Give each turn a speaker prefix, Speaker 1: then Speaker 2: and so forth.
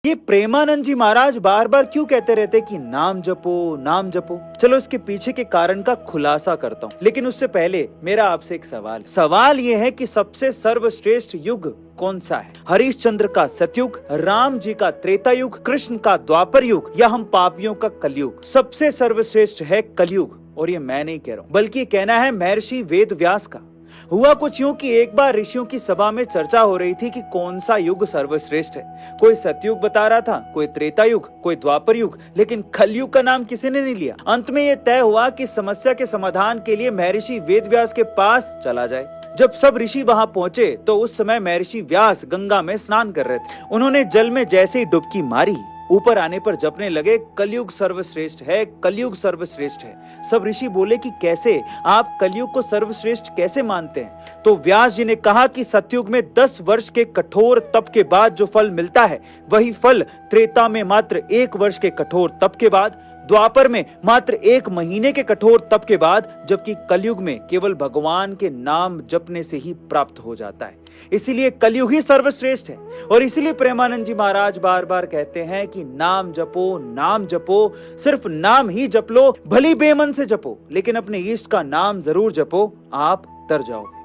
Speaker 1: ये प्रेमानंद जी महाराज बार बार क्यों कहते रहते कि नाम जपो नाम जपो। चलो इसके पीछे के कारण का खुलासा करता हूँ, लेकिन उससे पहले मेरा आपसे एक सवाल ये है कि सबसे सर्वश्रेष्ठ युग कौन सा है? हरिश्चंद्र का सतयुग, राम जी का त्रेता युग, कृष्ण का द्वापर युग, या हम पापियों का कलयुग? सबसे सर्वश्रेष्ठ है कलयुग। और ये मैं नहीं कह रहा हूँ, बल्कि ये कहना है महर्षि वेद व्यास का। हुआ कुछ यूं कि एक बार ऋषियों की सभा में चर्चा हो रही थी कि कौन सा युग सर्वश्रेष्ठ है। कोई सतयुग बता रहा था, कोई त्रेता युग, कोई द्वापर युग, लेकिन कलयुग का नाम किसी ने नहीं लिया। अंत में यह तय हुआ कि समस्या के समाधान के लिए महर्षि वेदव्यास के पास चला जाए। जब सब ऋषि वहां पहुंचे तो उस समय महर्षि व्यास गंगा में स्नान कर रहे थे। उन्होंने जल में जैसे ही डुबकी मारी, ऊपर आने पर जपने लगे, कलयुग सर्वश्रेष्ठ है, कलयुग सर्वश्रेष्ठ है। सब ऋषि बोले कि कैसे, आप कलयुग को सर्वश्रेष्ठ कैसे मानते हैं? तो व्यास जी ने कहा कि सतयुग में 10 वर्ष के कठोर तप के बाद जो फल मिलता है, वही फल त्रेता में मात्र 1 वर्ष के कठोर तप के बाद, द्वापर में मात्र 1 महीने के कठोर तप के बाद, जबकि कलयुग में केवल भगवान के नाम जपने से ही प्राप्त हो जाता है। इसीलिए कलयुग ही सर्वश्रेष्ठ है। और इसीलिए प्रेमानंद जी महाराज बार बार कहते हैं कि नाम जपो नाम जपो, सिर्फ नाम ही जप लो, भली बेमन से जपो, लेकिन अपने इष्ट का नाम जरूर जपो, आप तर जाओगे।